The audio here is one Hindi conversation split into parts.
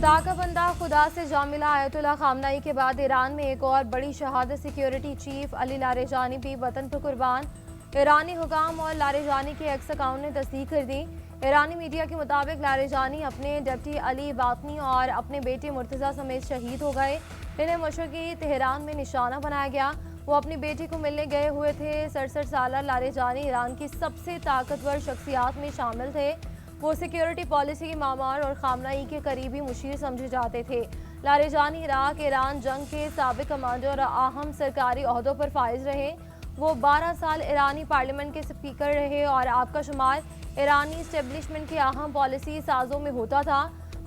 ताकतबंदा खुदा से जामिला आयतुल्ला खामनाई के बाद ईरान में एक और बड़ी शहादत। सिक्योरिटी चीफ अली लारेजानी भी वतन पर कुर्बान। ईरानी हुकाम और लारेजानी के एक्स अकाउंट ने तस्दीक कर दी। ईरानी मीडिया के मुताबिक लारेजानी अपने डिप्टी अली बातनी और अपने बेटे मुर्तज़ा समेत शहीद हो गए। इन्हें मशरक़ी तेहरान में निशाना बनाया गया। वो अपनी बेटी को मिलने गए हुए थे। 67 साल लारेजानी ईरान की सबसे ताकतवर शख्सियात में शामिल थे। वो सिक्योरिटी पॉलिसी के मामार और खामनाई के करीबी मुशीर समझे जाते थे। लारेजानी इराक ईरान जंग के साबिक कमांडर और अहम सरकारी ओहदों पर फाइज रहे। वो 12 साल ईरानी पार्लियामेंट के स्पीकर रहे और आपका शुमार ईरानी इस्टेब्लिशमेंट के अहम पॉलिसी साजों में होता था।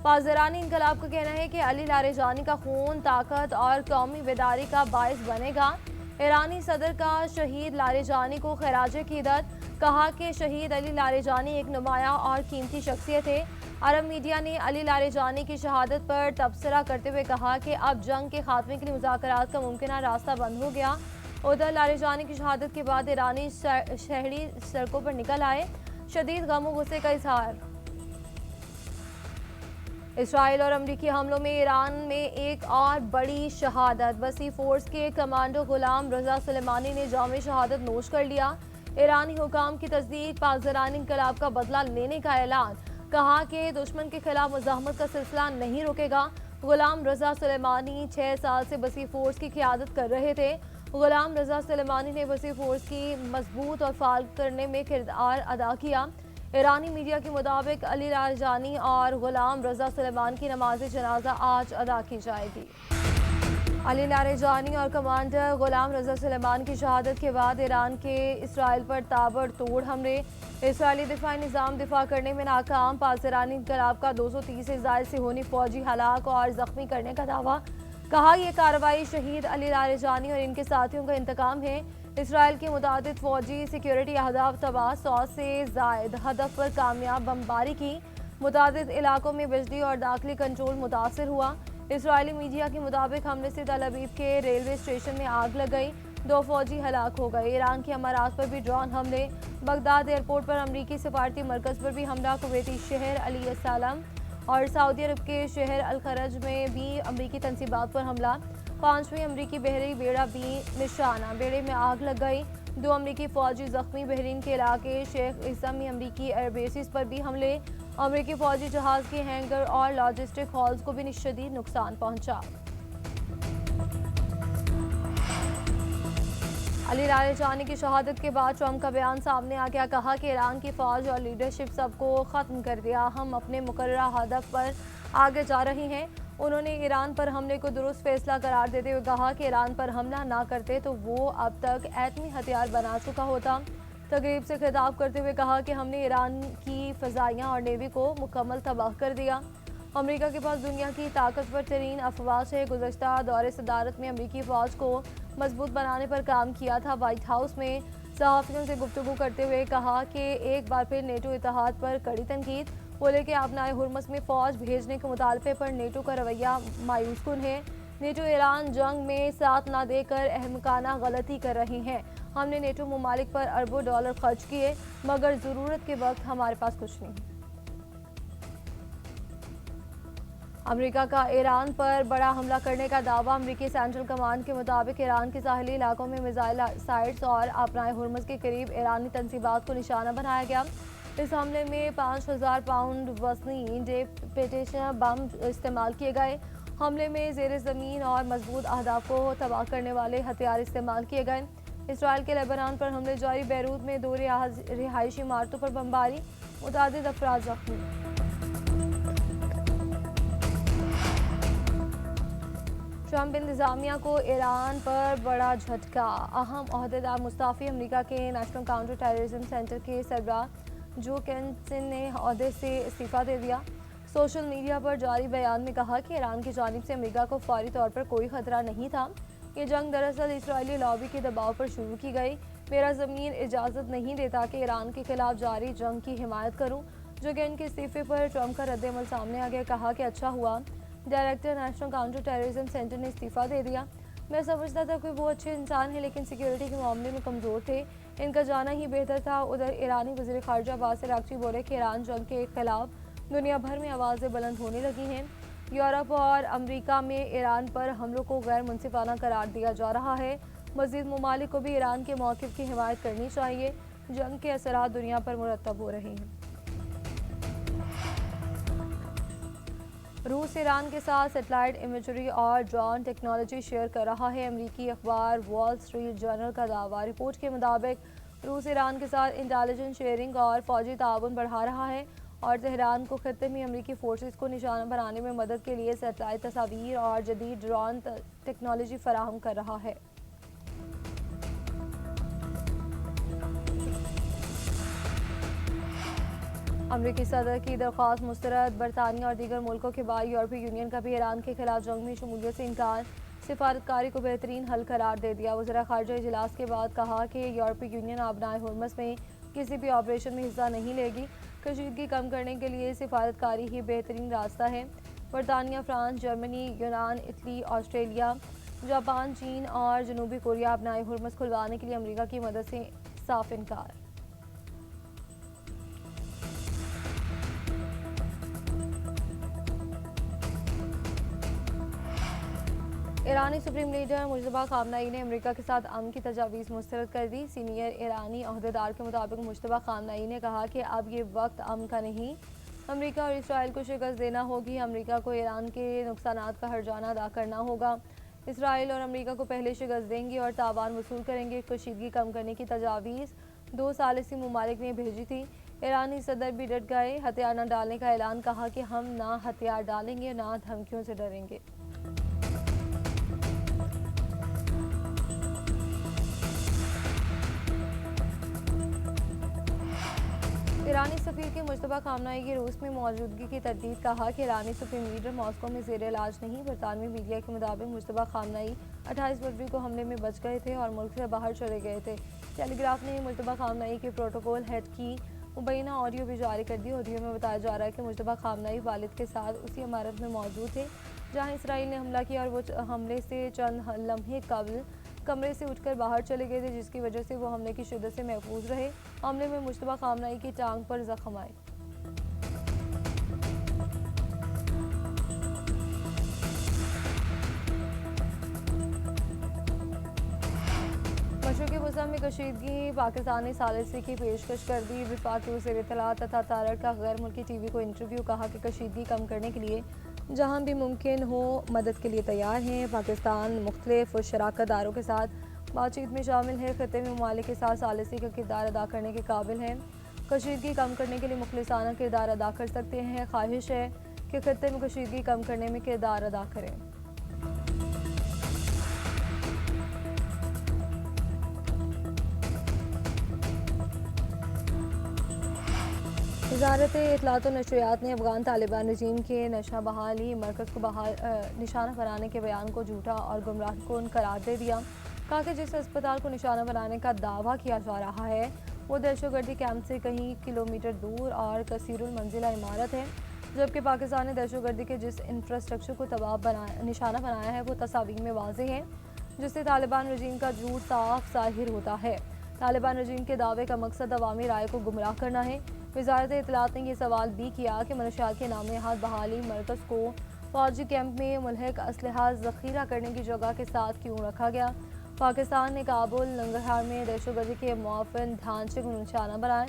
पाज़रानी इनकलाब का कहना है कि अली लारेजानी का खून ताकत और कौमी बेदारी का बायस बनेगा। ईरानी सदर का शहीद लारेजानी को खराज अकीदत, कहा कि शहीद अली लारेजानी एक नुमाया और कीमती शख्सियत है। अरब मीडिया ने अली लारेजानी की शहादत पर तबसरा करते हुए कहा कि अब जंग के खात्मे के लिए मुज़ाकरात का मुमकिन रास्ता बंद हो गया। उधर लारेजानी की शहादत के बाद ईरानी शहरी सड़कों पर निकल आए, शदीद गम और गुस्से का इजहार। इसराइल और अमरीकी हमलों में ईरान में एक और बड़ी शहादत। बसी फोर्स के कमांडो गुलाम रजा सुलेमानी ने जाम शहादत नोश कर लिया। ईरानी हुकाम की तस्दीक, पाज़रानी इनकलाब का बदला लेने का ऐलान, कहा कि दुश्मन के खिलाफ मुज़ाहमत का सिलसिला नहीं रुकेगा। गुलाम रजा सुलेमानी 6 साल से बसी फोर्स की क़ियादत कर रहे थे। गुलाम रजा सुलेमानी ने बसी फोर्स की मजबूत और फाल करने में किरदार अदा किया। ईरानी मीडिया के मुताबिक अली लारेजानी और गुलाम रजा सुलेमान की नमाज जनाजा आज अदा की जाएगी। अली लारेजानी और कमांडर गुलाम रजा सुलेमान की शहादत के बाद ईरान के इसराइल पर ताबड़तोड़ हमले। इसराइली दिफाई निज़ाम दिफा करने में नाकाम। पाज़रानी इनकलाब का 230 से ज़ायद सिहोनी फौजी हलाक और ज़ख्मी करने का दावा, कहा यह कार्रवाई शहीद अली लारेजानी और इनके साथियों का इंतकाम है। इसराइल के मुतादिद फौजी सिक्योरिटी अहदाफ तबाह, 100 से ज़ायद हदफ पर कामयाब बमबारी की। मुतादिद इलाकों में बिजली और दाखिली कंट्रोल मुतासर हुआ। इसराइली मीडिया के मुताबिक हमले से तल अवीव के रेलवे स्टेशन में आग लग गई, 2 फौजी हलाक हो गए। ईरान के अमारात पर भी ड्रोन हमले, बगदाद एयरपोर्ट पर अमरीकी सफारती मरकज़ पर भी हमला, कुवैती शहर अली अस्सलाम और सऊदी अरब के शहर अल खरज में भी अमरीकी तनसीबात पर हमला। 5वें अमरीकी बहरी बेड़ा भी निशाना, बेड़े में आग लग गई, 2 अमरीकी फौजी जख्मी। बहरीन के इलाके शेख इज़्ज़ा में अमरीकी एयरबेसिस पर भी हमले, अमरीकी फौजी जहाज़ के हैंगर और लॉजिस्टिक हॉल्स को भी शदीद नुकसान पहुंचा। अली लारेजानी की शहादत के बाद ट्रंप का बयान सामने आ गया, कहा कि ईरान की फौज और लीडरशिप सबको ख़त्म कर दिया, हम अपने मुकर्ररा हदफ पर आगे जा रहे हैं। उन्होंने ईरान पर हमले को दुरुस्त फैसला करार देते हुए कहा कि ईरान पर हमला ना करते तो वो अब तक एटमी हथियार बना चुका होता। तकरीब से खिताब करते हुए कहा कि हमने ईरान की फ़ज़ाइयाँ और नेवी को मुकम्मल तबाह कर दिया। अमेरिका के पास दुनिया की ताकतवर तरीन अफवाज है। गुज़श्ता दौरे सदारत में अमेरिकी फ़ौज को मजबूत बनाने पर काम किया था। वाइट हाउस में सहाफ़ियों से गुफ्तगू करते हुए कहा कि एक बार फिर नेटो इत्तेहाद पर कड़ी तनकीद, बोले कि अपनाए हुर्मस में फ़ौज भेजने के मुतालबे पर नेटो का रवैया मायूस कुन है। नेटो ईरान जंग में साथ ना देकर अहमकाना गलती कर रही हैं। हमने नेटो ममालिक पर अरबों डॉलर खर्च किए, मगर ज़रूरत के वक्त हमारे पास कुछ नहीं। अमेरिका का ईरान पर बड़ा हमला करने का दावा। अमेरिकी सेंट्रल कमांड के मुताबिक ईरान के साहिली इलाकों में मिसाइल साइट्स और अपनाए हुर्मस के करीब ईरानी तनसीबात को निशाना बनाया गया। इस हमले में 5000 पाउंड वज़नी डेपिटेशन बम इस्तेमाल किए गए। हमले में ज़ेर ज़मीन और मजबूत अहदाफ को तबाह करने वाले हथियार इस्तेमाल किए गए। इसराइल के लेबनान पर हमले जारी, बैरूत में 2 रिहायशी इमारतों पर बमबारी, मुतादिद अफराद जख्मी। ट्रंप इंतजामिया को ईरान पर बड़ा झटका। अहम ओहदेदार मुस्ताफ़ी, अमेरिका के नेशनल काउंटर टेररिज्म सेंटर के सरबराह जो कैंसन ने ओहदे से इस्तीफ़ा दे दिया। सोशल मीडिया पर जारी बयान में कहा कि ईरान की जानिब से अमेरिका को फौरी तौर पर कोई खतरा नहीं था। ये जंग दरअसल इसराइली लॉबी के दबाव पर शुरू की गई। मेरा ज़मीर इजाज़त नहीं देता कि ईरान के खिलाफ जारी जंग की हिमायत करूँ। जो कि इनके इस्तीफ़े पर ट्रंप का रद्द-ए-अमल सामने आ गया, कहा कि अच्छा हुआ director national counter terrorism centre ने इस्तीफ़ा दे दिया। मैं समझता था कि वो अच्छे इंसान हैं, लेकिन सिक्योरिटी के मामले में कमज़ोर थे, इनका जाना ही बेहतर था। उधर ईरानी वज़ीर ख़ारिजा अब्बास अराग़ची बोले कि ईरान जंग के खिलाफ दुनिया भर में आवाज़ें बुलंद होने लगी हैं। यूरोप और अमेरिका में ईरान पर हमलों को गैर मुनसिफाना करार दिया जा रहा है। मज़ीद ममालिक को भी ईरान के मौक़िफ़ की हिमायत करनी चाहिए। जंग के असरात दुनिया पर मुरतब हो रहे हैं। रूस ईरान के साथ सैटेलाइट इमेजरी और ड्रोन टेक्नोलॉजी शेयर कर रहा है। अमरीकी अखबार वॉल स्ट्रीट जर्नल का दावा। रिपोर्ट के मुताबिक रूस ईरान के साथ इंटेलिजेंस शेयरिंग और फौजी ताउन बढ़ा रहा है और तेहरान को खत्ते में अमरीकी फोर्सेस को निशाना बनाने में मदद के लिए सैटेलाइट तस्वीर और जदीद ड्रोन टेक्नोलॉजी फराहम कर रहा है। अमरीकी सदर की दरख्वास्त मुस्तरद। बरतानिया और दीगर मुल्कों के बाद यूरोपीय यूनियन का भी ईरान के खिलाफ जंग में शमूलियत से इनकार सिफारतकारी को बेहतरीन हल करार दे दिया। वज़ीर ख़ारजा इजलास के बाद कहा कि यूरोपीय यूनियन आबनाए हुर्मस में किसी भी ऑपरेशन में हिस्सा नहीं लेगी। कशीदगी कम करने के लिए सिफारतकारी ही बेहतरीन रास्ता है। बरतानिया, फ्रांस, जर्मनी, यूनान, इटली, ऑस्ट्रेलिया, जापान, चीन और जनूबी कोरिया आबनाए हुर्मस खुलवाने के लिए अमरीका की मदद से साफ इनकार। ईरानी सुप्रीम लीडर मुश्तबा खामनई ने अमेरिका के साथ अमन की तजावीज़ मुस्तरद कर दी। सीनियर ईरानी अहदेदार के मुताबिक मुश्तबा खामनई ने कहा कि अब ये वक्त अमन का नहीं, अमेरिका और इसराइल को शिकस्त देना होगी। अमेरिका को ईरान के नुकसानात का हर्जाना अदा करना होगा। इसराइल और अमेरिका को पहले शिकस्त देंगे और तावान वसूल करेंगे। कशीदगी कम करने की तजावीज़ 2 सालिसी ममालिक ने भेजी थी। ईरानी सदर भी डट गए। हथियार न डालने का ऐलान, कहा कि हम ना हथियार डालेंगे ना धमकियों से डरेंगे। ईरानी सफीर के मुश्तबा खामनई की रूस में मौजूदगी की तरदीद, कहा कि ईरानी सुप्रीम लीडर मॉस्को में ज़ेर इलाज नहीं। बरतानवी मीडिया के मुताबिक मुश्तबा खामनई 28 फरवरी को हमले में बच गए थे और मुल्क से बाहर चले गए थे। टेलीग्राफ ने मुश्तबा खामनई के प्रोटोकॉल हेड की मुबैना ऑडियो भी जारी कर दी। ऑडियो में बताया जा रहा है कि मुश्तबा खामनई वालिद के साथ उसी इमारत में मौजूद थे जहाँ इसराइल ने हमला किया और वो हमले से चंद लम्हे कबल कमरे से उठकर बाहर चले गए थे, जिसकी वजह से वो हमले की शिद्दत से महफूज रहे। हमले में मुश्तबा खामनई की टांग पर जख्म आए। मशरक़ी वसा में कशीदगी, पाकिस्तान ने सालिसी की पेशकश कर दी। वफाकी वज़ीर इत्तलात तथा तारड़ का गैर मुल्की टीवी को इंटरव्यू, कहा कि कशीदगी कम करने के लिए जहाँ भी मुमकिन हो मदद के लिए तैयार हैं। पाकिस्तान मुख्तलिफ शराकतदारों के साथ बातचीत में शामिल है। खत्ते में ममालिक के साथ सालिसी का किरदार अदा करने के काबिल है। कशीदगी कम करने के लिए मुखलिसाना किरदार अदा कर सकते हैं। ख्वाहिश है कि खत्ते में कशीदगी कम करने में किरदार अदा करें। वज़ारत इत्तलात और नशरियात ने अफ़गान तालिबान रजीम के नशा बहाली मरकज़ को निशाना बनाने के बयान को झूठा और गुमराहकुन करार दे दिया। कहा कि जिस अस्पताल को निशाना बनाने का दावा किया जा रहा है वो दहशतगर्दी कैंप से कहीं किलोमीटर दूर और कसीरुल मंजिला इमारत है, जबकि पाकिस्तान ने दहशतगर्दी के जिस इंफ्रास्ट्रक्चर को निशाना बनाया है वो तस्वीर में वाज़ेह है, जिससे तालिबान रजीम का झूठ साफ ज़ाहिर होता है। तालिबान रजीम के दावे का मकसद अवामी राय को गुमराह करना है। वज़ारत इत्तलात ने यह सवाल भी किया कि मनशियात के नाम नहाद बहाली मरकज़ को फौजी कैंप में मुल्हक असलहा ज़ख़ीरा करने की जगह के साथ क्यों रखा गया। पाकिस्तान ने काबुल नंगरहार में दहशतगर्दी के मुआफ़िन ढांचे को निशाना बनाया,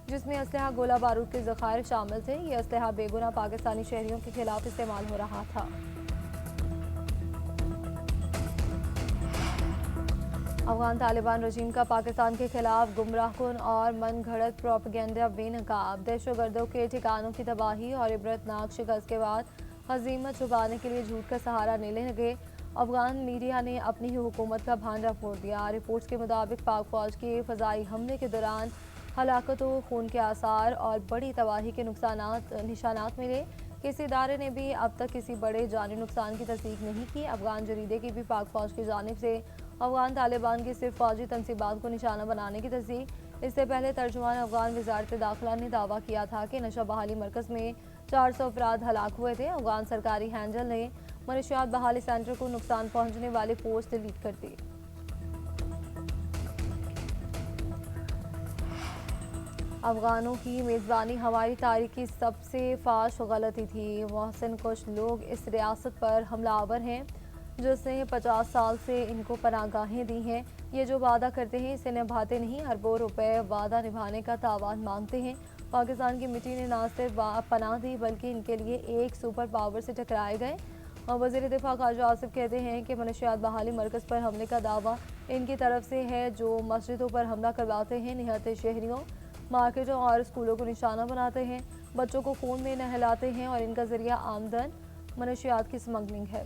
जिसमें असलहा गोला बारूद के ज़खायर शामिल थे। ये असलहा बेगुनाह पाकिस्तानी शहरियों के खिलाफ इस्तेमाल हो रहा था। अफ़गान तालिबान रजीम का पाकिस्तान के खिलाफ गुमराहकुन और मन घड़त प्रोपेगेंडा बेनकाब। दहशतगर्दों के ठिकानों की तबाही और इबरतनाक शिकस्त के बाद हज़ीमत छुपाने के लिए झूठ का सहारा लेने लगे। अफ़गान मीडिया ने अपनी ही हुकूमत का भांडा फोड़ दिया। रिपोर्ट्स के मुताबिक पाक फ़ौज के फ़ज़ाई हमले के दौरान हलाकतों, खून के आसार और बड़ी तबाही के निशानात मिले। किसी इदारे ने भी अब तक किसी बड़े जानी नुकसान की तस्दीक नहीं की। अफ़गान जरीदे की भी पाक फ़ौज की जानिब से अफ़गान तालिबान की सिर्फ फ़ौजी तनसीबात को निशाना बनाने की तस्दीक। इससे पहले तर्जुमान अफ़गान वज़ारत दाखिला ने दावा किया था कि नशा बहाली मरकज़ में 400 अफराद हलाक हुए थे। अफ़गान सरकारी हैंडल ने मनशियात बहाली सेंटर को नुकसान पहुँचने वाली पोस्ट डिलीट कर दी। अफगानों की मेज़बानी हमारी तारीख की सबसे फाश गलती थी। मोहसिन कुछ लोग इस रियासत पर हमलावर हैं जिसने 50 साल से इनको पनाहगाहें दी हैं। ये जो वादा करते हैं इसे निभाते नहीं, अरबों रुपए वादा निभाने का तावान मांगते हैं। पाकिस्तान की मिट्टी ने ना सिर्फ पनाह दी बल्कि इनके लिए एक सुपर पावर से टकराए गए। और वज़ीर दिफा ख्वाजा आसिफ कहते हैं कि मनशियात बहाली मरकज़ पर हमले का दावा इनकी तरफ से है जो मस्जिदों पर हमला करवाते हैं, निहत्ते शहरियों, मार्केटों और स्कूलों को निशाना बनाते हैं, बच्चों को खून में नहलाते हैं और इनका जरिया आमदन मनशियात की स्मगलिंग है।